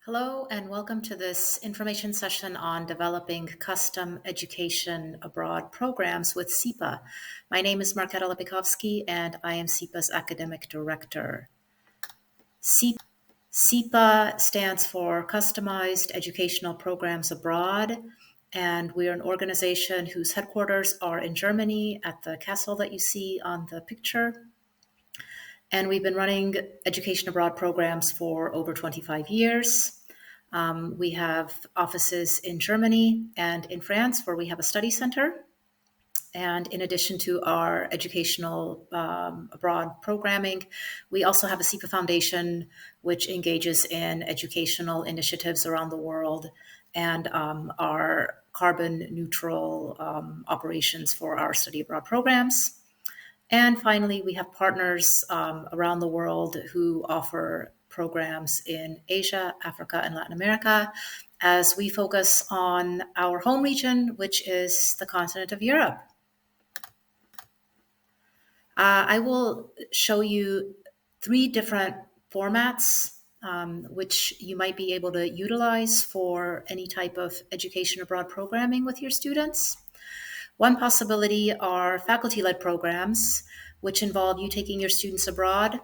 Hello, and welcome to this information session on developing custom education abroad programs with CEPA. My name is Marketa Lepikovsky, and I am CEPA's academic director. CEPA stands for Customized Educational Programs Abroad, and we are an organization whose headquarters are in Germany at the castle that you see on the picture. And we've been running education abroad programs for over 25 years. We have offices in Germany and in France, where we have a study center. And in addition to our educational abroad programming, we also have a CEPA Foundation, which engages in educational initiatives around the world and our carbon neutral operations for our study abroad programs. And finally, we have partners around the world who offer programs in Asia, Africa, and Latin America, as we focus on our home region, which is the continent of Europe. I will show you three different formats which you might be able to utilize for any type of education abroad programming with your students. One possibility are faculty-led programs, which involve you taking your students abroad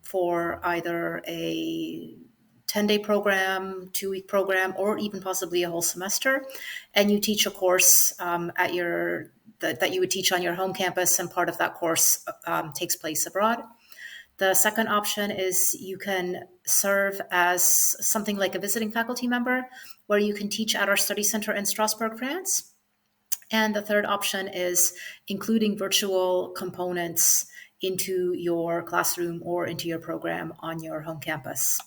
for either a 10-day program, 2-week program, or even possibly a whole semester, and you teach a course that you would teach on your home campus, and part of that course takes place abroad. The second option is you can serve as something like a visiting faculty member, where you can teach at our study center in Strasbourg, France. And the third option is including virtual components into your classroom or into your program on your home campus.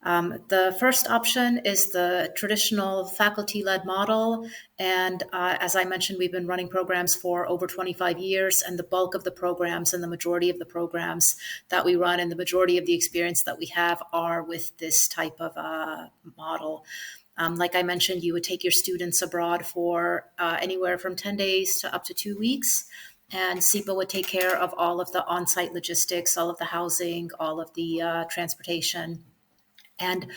The first option is the traditional faculty-led model. And as I mentioned, we've been running programs for over 25 years, and the bulk of the programs and the majority of the programs that we run and the majority of the experience that we have are with this type of model. Like I mentioned, you would take your students abroad for anywhere from 10 days to up to 2 weeks. And CEPA would take care of all of the on-site logistics, all of the housing, all of the transportation, and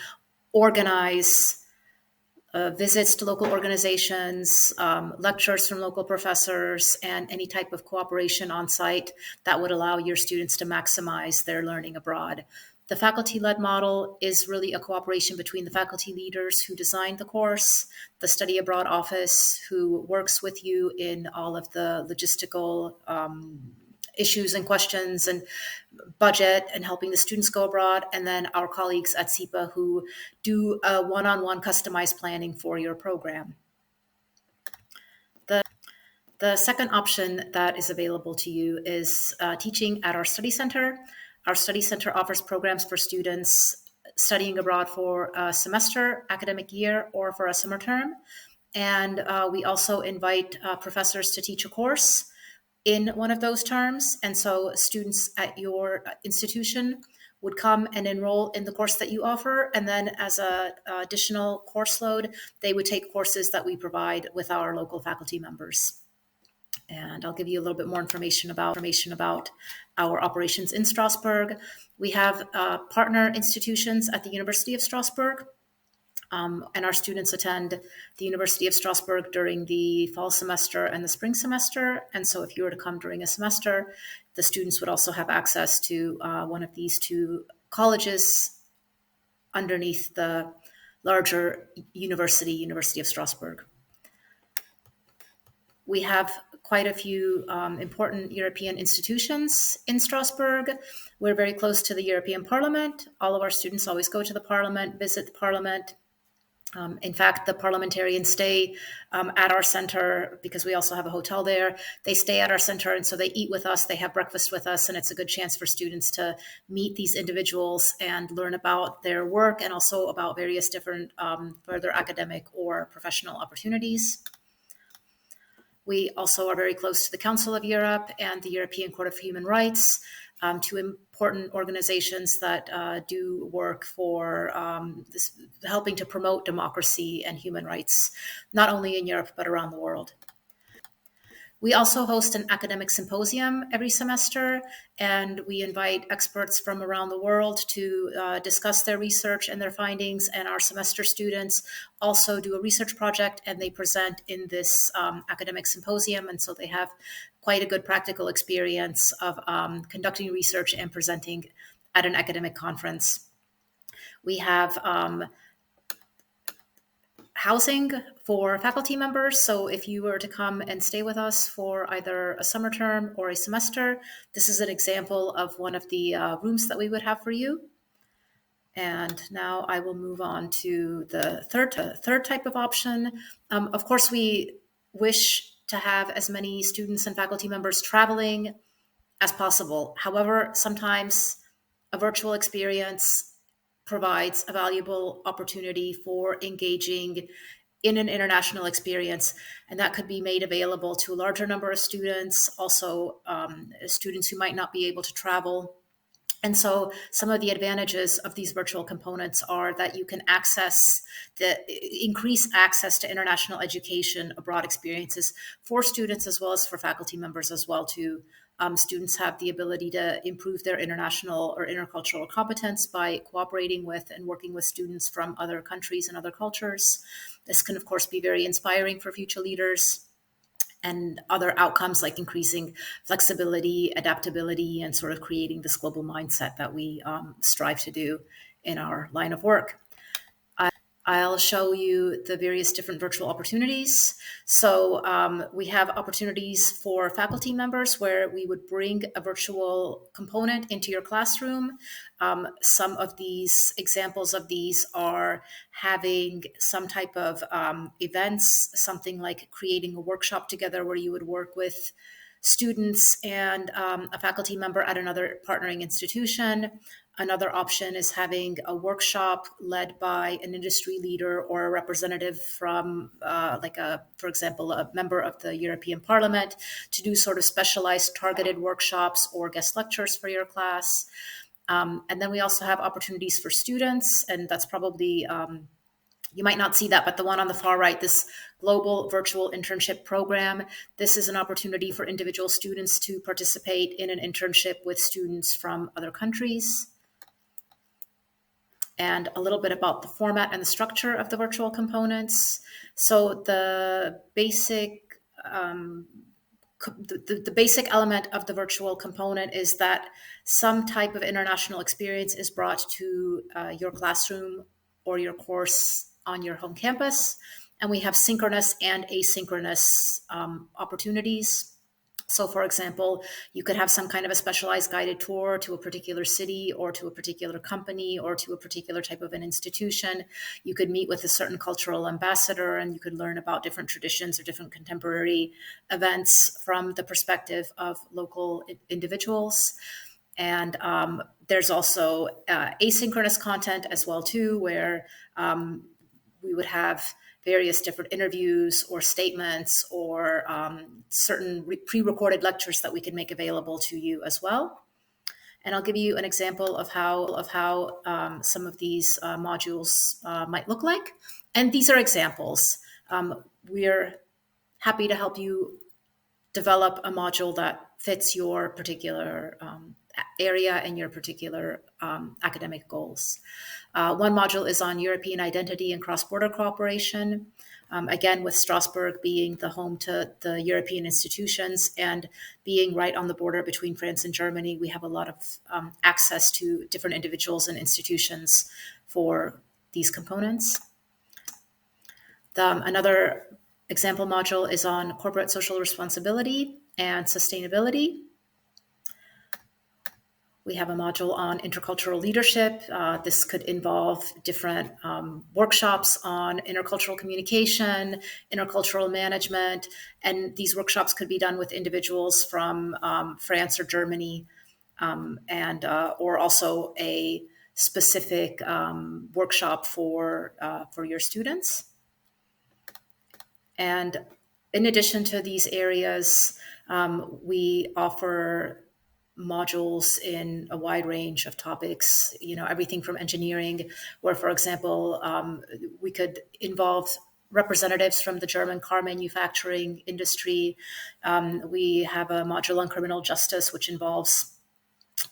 organize visits to local organizations, lectures from local professors, and any type of cooperation on site that would allow your students to maximize their learning abroad. The faculty-led model is really a cooperation between the faculty leaders who designed the course, the study abroad office who works with you in all of the logistical issues and questions and budget and helping the students go abroad, and then our colleagues at CEPA who do a one-on-one customized planning for your program. The second option that is available to you is teaching at our study center. Our study center offers programs for students studying abroad for a semester, academic year, or for a summer term. And we also invite professors to teach a course in one of those terms. And so students at your institution would come and enroll in the course that you offer. And then as an additional course load, they would take courses that we provide with our local faculty members. And I'll give you a little bit more information about our operations in Strasbourg. We have partner institutions at the University of Strasbourg. And our students attend the University of Strasbourg during the fall semester and the spring semester. And so if you were to come during a semester, the students would also have access to one of these two colleges underneath the larger University of Strasbourg. We have quite a few important European institutions in Strasbourg. We're very close to the European Parliament. All of our students always go to the Parliament, visit the Parliament. In fact, the parliamentarians stay at our center because we also have a hotel there. They stay at our center, and so they eat with us, they have breakfast with us, and it's a good chance for students to meet these individuals and learn about their work and also about various different further academic or professional opportunities. We also are very close to the Council of Europe and the European Court of Human Rights, two important organizations that do work for helping to promote democracy and human rights, not only in Europe, but around the world. We also host an academic symposium every semester, and we invite experts from around the world to discuss their research and their findings. And our semester students also do a research project, and they present in this academic symposium. And so they have quite a good practical experience of conducting research and presenting at an academic conference. We have housing for faculty members. So if you were to come and stay with us for either a summer term or a semester, this is an example of one of the rooms that we would have for you. And now I will move on to the third type of option. Of course, we wish to have as many students and faculty members traveling as possible. However, sometimes a virtual experience provides a valuable opportunity for engaging in an international experience, and that could be made available to a larger number of students, also students who might not be able to travel. And so some of the advantages of these virtual components are that you can increase access to international education abroad experiences for students as well as for faculty members as well too. Students have the ability to improve their international or intercultural competence by cooperating with and working with students from other countries and other cultures. This can, of course, be very inspiring for future leaders, and other outcomes like increasing flexibility, adaptability, and sort of creating this global mindset that we strive to do in our line of work. I'll show you the various different virtual opportunities. So we have opportunities for faculty members where we would bring a virtual component into your classroom. Some of these examples of these are having some type of events, something like creating a workshop together where you would work with students and a faculty member at another partnering institution. Another option is having a workshop led by an industry leader or a representative from, for example, a member of the European Parliament to do sort of specialized targeted workshops or guest lectures for your class. And then we also have opportunities for students, and that's probably you might not see that, but the one on the far right, this global virtual internship program, this is an opportunity for individual students to participate in an internship with students from other countries. And a little bit about the format and the structure of the virtual components. So the basic the basic element of the virtual component is that some type of international experience is brought to your classroom or your course on your home campus. And we have synchronous and asynchronous opportunities. So for example, you could have some kind of a specialized guided tour to a particular city or to a particular company or to a particular type of an institution. You could meet with a certain cultural ambassador and you could learn about different traditions or different contemporary events from the perspective of local individuals. And there's also asynchronous content as well too, where we would have various different interviews or statements or certain pre-recorded lectures that we can make available to you as well. And I'll give you an example of how some of these modules might look like. And these are examples. We're happy to help you develop a module that fits your particular area and your particular academic goals. One module is on European identity and cross-border cooperation. Again, with Strasbourg being the home to the European institutions and being right on the border between France and Germany, we have a lot of access to different individuals and institutions for these components. Another example module is on corporate social responsibility and sustainability. We have a module on intercultural leadership. This could involve different workshops on intercultural communication, intercultural management, and these workshops could be done with individuals from France or Germany, or also a specific workshop for your students. And in addition to these areas, we offer modules in a wide range of topics, everything from engineering, where, for example, we could involve representatives from the German car manufacturing industry. We have a module on criminal justice, which involves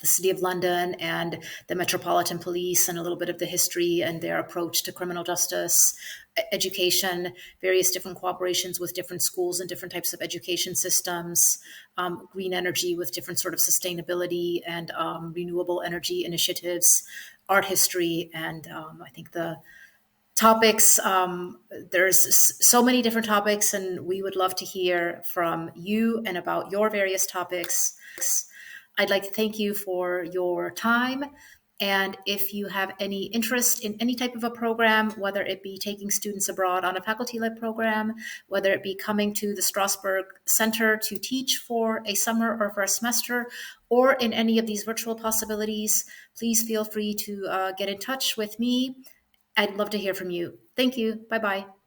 the City of London and the Metropolitan Police, and a little bit of the history and their approach to criminal justice, education, various different cooperations with different schools and different types of education systems, green energy with different sort of sustainability and renewable energy initiatives, art history, and I think the topics. There's so many different topics, and we would love to hear from you and about your various topics. I'd like to thank you for your time. And if you have any interest in any type of a program, whether it be taking students abroad on a faculty-led program, whether it be coming to the Strasbourg Center to teach for a summer or for a semester, or in any of these virtual possibilities, please feel free to get in touch with me. I'd love to hear from you. Thank you. Bye-bye.